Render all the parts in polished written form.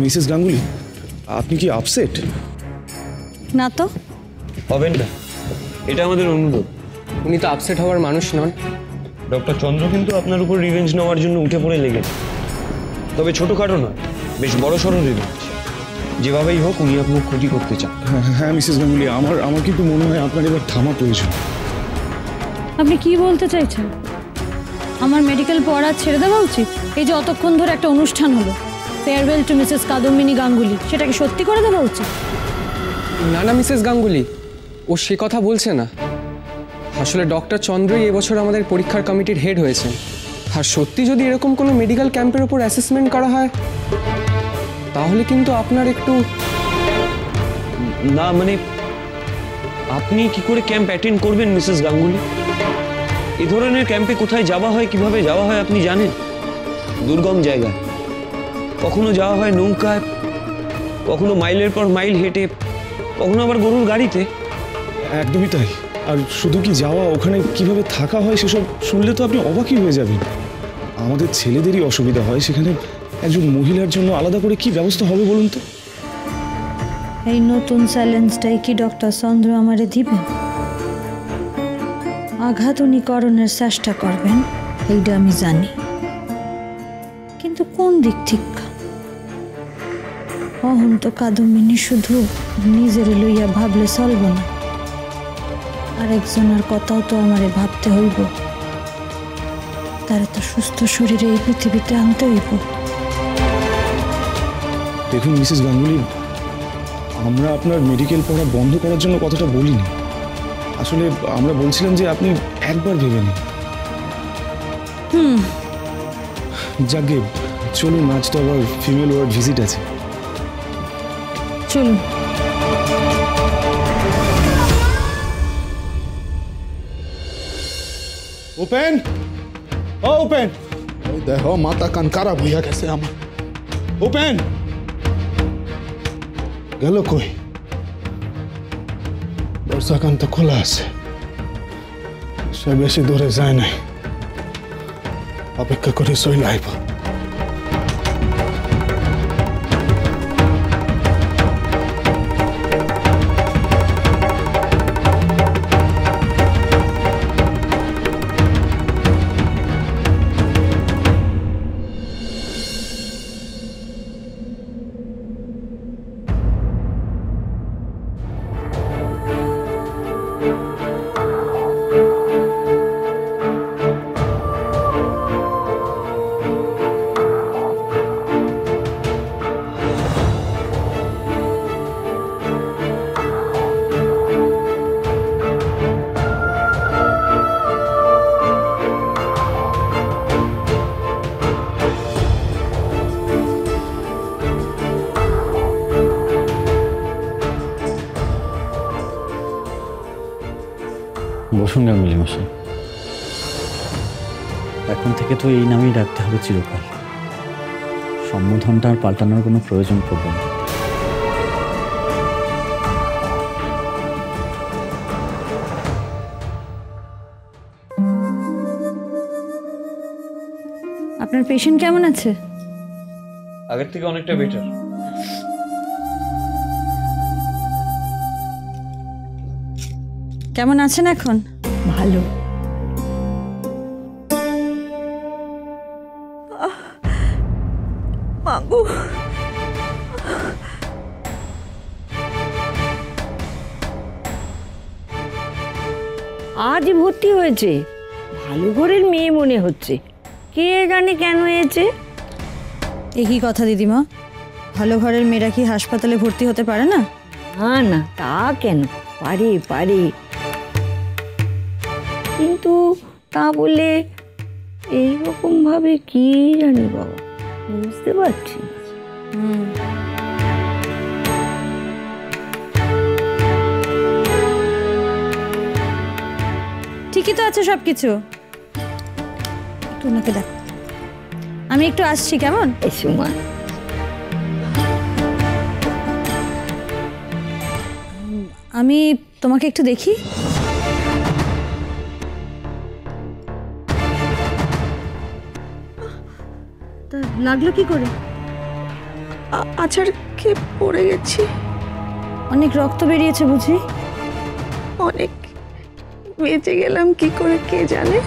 Mrs Ganguly, আপনি কি upset? না তো। হবেন না, এটা আমাদের অনুরোধ। উনি তো আপসেট হওয়ার মানুষ নন। ডক্টর চন্দ্র কিন্তু আপনার উপর রিভেঞ্জ নেওয়ার জন্য উঠে পড়ে লেগেছে, তবে ছোটখাটো নয়, বেশ বড় সড়ো রিভেঞ্জ। যেভাবেই হোক উনি আপনার ক্ষতি করতে চান। হ্যাঁ মিসেস গাঙ্গুলি, আমার কিন্তু মনে হয় আপনার এবার থামা প্রয়োজন। আপনি কি বলতে চাইছেন? আমার মেডিকেল পড়া ছেড়ে দেওয়া উচিত? এই যে অতক্ষণ ধরে একটা অনুষ্ঠান হলো, farewell to Mrs Kadambini Ganguly, সেটাকে সত্যি করে দেওয়া উচিত? না না মিসেস গাঙ্গুলি, ও সে কথা বলছে না। আসলে ডক্টর চন্দ্রই এবছর আমাদের পরীক্ষার কমিটির হেড হয়েছেন। আর সত্যি যদি এরকম কোনো মেডিকেল ক্যাম্পের উপর অ্যাসেসমেন্ট করা হয়, তাহলে কিন্তু আপনার একটু না মানে আপনি কি করে ক্যাম্প অ্যাটেন্ড করবেন মিসেস গাঙ্গুলি? এ ধরনের ক্যাম্পে কোথায় যাওয়া হয়, কিভাবে যাওয়া হয় আপনি জানেন? দুর্গম জায়গায় কখনো যাওয়া হয় নৌকায়, কখনো মাইলের পর মাইল হেঁটে, কখনো আবার গরুর গাড়িতে। একদমই তাই। আর শুধু কি যাওয়া, ওখানে কিভাবে থাকা হয় সেসব শুনলে তো আপনি অবাকই হয়ে যাবেন। আমাদের ছেলেদেরই অসুবিধা হয়, সেখানে একজন মহিলার জন্য আলাদা করে কি ব্যবস্থা হবে বলুন তো? এই নতুন চ্যালেঞ্জটাই কি ডক্টর চন্দ্র আমারে দিবেন? আঘাতনীকরণের চেষ্টা করবেন, এইটা আমি জানি, কিন্তু কোন দিক ঠিক? অহন তো কাদম্বিনী শুধু নিজের লইয়া ভাবলে চলব না, আরেকজনের কথাও তো আমারে ভাবতে হইব। তারা তো সুস্থ শরীরে এই পৃথিবীতে আনতে হইব। দেখুন মিসেস গাঙ্গুলি, আমরা আপনার মেডিকেল পড়া বন্ধ করার জন্য কথাটা বলিনি। আসলে আমরা বলছিলাম যে আপনি একবার ভেবে নিন। যাকে চলুন, আজ তো আবার ফিমেল ওয়ার্ড ভিজিট আছে। চলুন। উপেন, ও উপেন, ওই দেখো মাথা কান খারাপ হইয়া গেছে আমার। উপেন গেল কই? দরজা কান তো খোলা আছে, সে বেশি দূরে যায় নাই, অপেক্ষা করে চলে আইব। বসুন গাঙ্গুলি মশাই, এখন থেকে তো এই নামেই ডাকতে হবে চিরকাল। সম্বোধনটা আর পাল্টানোর কোনো প্রয়োজন পড়বে না। আপনার পেশেন্ট কেমন আছে? আগের থেকে অনেকটা বেটার। কেমন আছেন এখন? ভালো। মাগো, আজ ভর্তি হয়েছে, ভালো ঘরের মেয়ে মনে হচ্ছে, কে জানে কেন হয়েছে। একই কথা দিদিমা, ভালো ঘরের মেয়েরা কি হাসপাতালে ভর্তি হতে পারে না? না না, তা কেন, পারে পারে, কিন্তু তা বলে এইরকম ভাবে কি জানি বাবা, বুঝতে পারছি। ঠিকই তো আছে সবকিছু। ওনাকে দেখ, আমি একটু আসছি, কেমন? এসো মা। আমি তোমাকে একটু দেখি। লাগলো কি করে? আছাড় খেয়ে পড়ে গেছি। অনেক রক্ত বেরিয়েছে বুঝি? অনেক। বেঁচে গেলাম কি করে কে জানে।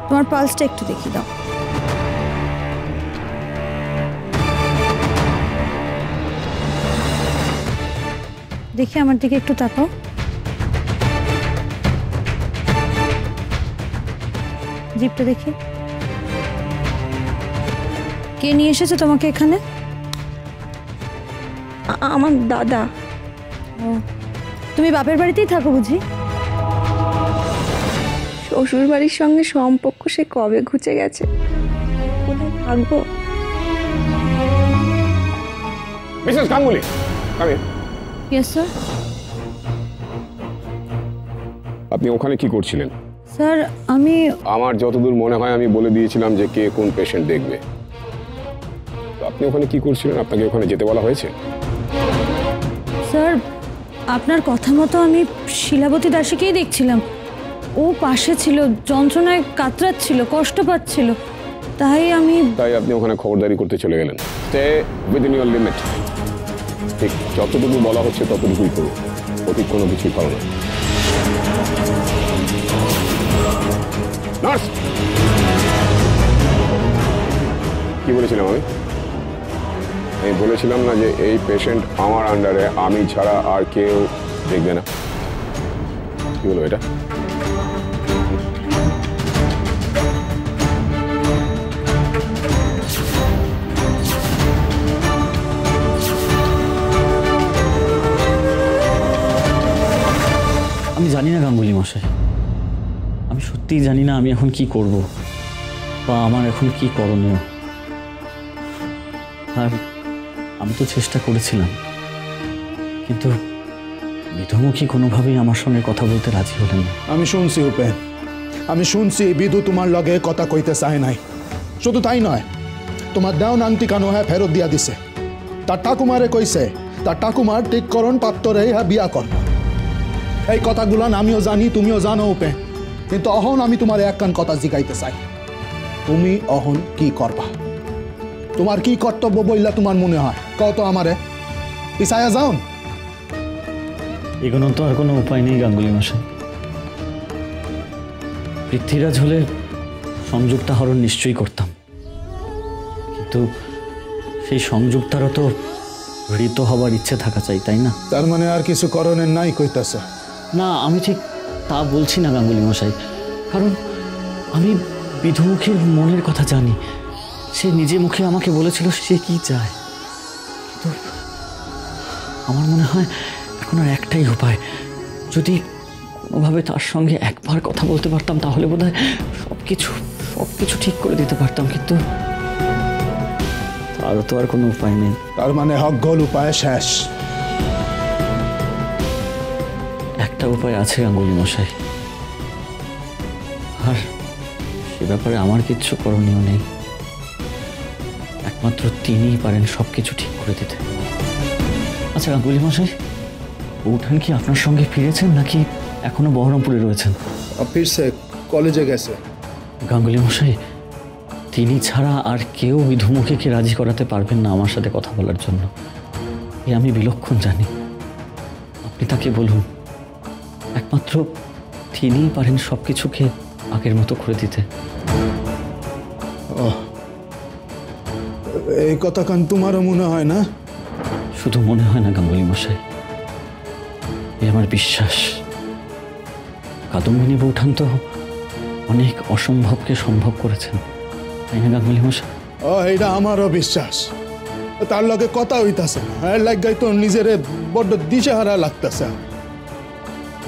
তোমার পালসটা একটু দেখি দাও। দেখি আমার দিকে একটু তাকাও। জিপটা দেখি। কে নিয়ে এসেছে তোমাকে এখানে? আমার দাদা। ও, তুমি বাপের বাড়িতেই থাকো বুঝি? শ্বশুর বাড়ির সঙ্গে সম্পর্ক সে কবে ঘুচে গেছে, কোথায় থাকবো। Mrs Ganguly, come in. Yes sir. আপনি ওখানে কি করছিলেন? স্যার আমি আমার যতদূর মনে হয় আমি বলে দিয়েছিলাম যে কে কোন পেশেন্ট দেখবে। তো আপনি ওখানে কি করছিলেন? আপনাকে ওখানে যেতে বলা হয়েছে? স্যার আপনার কথা মতো আমি শিলাবতী দাসীকেই দেখছিলাম। ও পাশে ছিল, যন্ত্রণায় কাতরাচ্ছিল, কষ্ট পাচ্ছিল, তাই আপনি ওখানে খবরদারি করতে চলে গেলেন। Stay within your limit. ঠিক যতটুকু বলা হচ্ছে ততটুকুই করুন, অধিক কোনো কিছুই করো না। নার্স, কি বলেছিলাম আমি বলেছিলাম না যে এই পেশেন্ট আমার আন্ডারে, আমি ছাড়া আর কেউ দেখবে না। কি বলো এটা? আমি জানি না গাঙ্গুলি মশাই, আমি সত্যিই জানি না আমি এখন কি করব বা আমার এখন কি করণীয়। আর আমি তো চেষ্টা করেছিলাম, কিন্তু বিধুমুখী কোনোভাবেই আমার সঙ্গে কথা বলতে রাজি হলেন না। আমি শুনছি উপেন, আমি শুনছি বিধু তোমার লগে কথা কইতে চায় নাই। শুধু তাই নয়, তোমার দেওন আংটি কানো হ্যাঁ ফেরত দিয়া দিছে। তার ঠাকুমারে কইছে তার ঠাকুমার টিককরণ পাত্তরে হ্যাঁ বিয়া করব। এই কথাগুলো আমিও জানি, তুমিও জানো উপেন। কিন্তু অহন আমি তোমার একখান কথা জিগাইতে চাই, তুমি অহন কি করবা? তোমার কি কর্তব্য বইলা তোমার মনে হয় কত আমারে পিছায়া যাও? এগোনোর তো আর কোনো উপায় নেই গাঙ্গুলি মশাই। পৃথ্বীরাজ হলে সংযুক্তা হরণ নিশ্চয়ই করতাম, কিন্তু সেই সংযুক্তারও তো হৃত হবার ইচ্ছে থাকা চাই, তাই না? তার মানে আর কিছু করণের নাই কইতাছে? না, আমি ঠিক তা বলছি না গাঙ্গুলি মশাই, কারণ আমি বিধুমুখীর মনের কথা জানি। সে নিজে মুখে আমাকে বলেছিল সে কি চায়। কিন্তু আমার মনে হয় এখন আর একটাই উপায়, যদি কোনোভাবে তার সঙ্গে একবার কথা বলতে পারতাম তাহলে বোধহয় সবকিছু ঠিক করে দিতে পারতাম, কিন্তু তারও তো আর কোনো উপায় নেই। তার মানে হকগল উপায় শেষ? একটা উপায় আছে গাঙ্গুলি মশাই, আর সে ব্যাপারে আমার কিচ্ছু করণীয় নেই। একমাত্র তিনিই পারেন সবকিছু ঠিক করে দিতে। আচ্ছা গাঙ্গুলি মশাই, বৌঠান কি আপনার সঙ্গে ফিরেছেন নাকি এখনো বহরমপুরে রয়েছেন? ফিরছে, কলেজে গেছে। গাঙ্গুলি মশাই, তিনি ছাড়া আর কেউ বিধুমুখীকে রাজি করাতে পারবেন না আমার সাথে কথা বলার জন্য, এ আমি বিলক্ষণ জানি। আপনি তাকে বলুন, একমাত্র তিনিই পারেন সবকিছুকে আগের মতো করে দিতে। এই কথা কান তোমারও মনে হয় না? শুধু মনে হয় না গাঙ্গুলি মশাই, এ আমার বিশ্বাস। কাদম্বিনী বৌঠান তো অনেক অসম্ভবকে সম্ভব করেছেন, তাই না গাঙ্গুলি মশাই? এইটা আমারও বিশ্বাস। তার লগে কথা হইতাছে না, এর লাগাই তো নিজেরে বড্ড দিশেহারা লাগতেছে।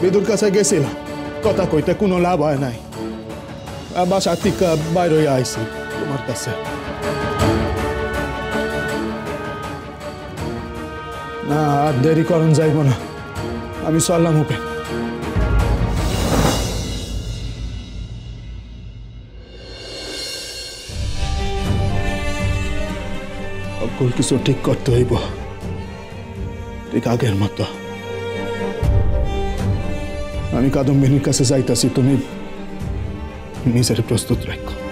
বিদুর কাছে গেছিলাম, কথা কইতে কোনো লাভ হয় নাই। বাসা থেকে বাইর হইয়া আইছি তোমার কাছে। না, আর দেরি করন যাইব না, আমি চললাম উপে। সকল কিছু ঠিক করতে হইব, ঠিক আগের মতো। আমি কাদম্বিনীর কাছে যাইতাছি, তুমি নিজের প্রস্তুত রাখো।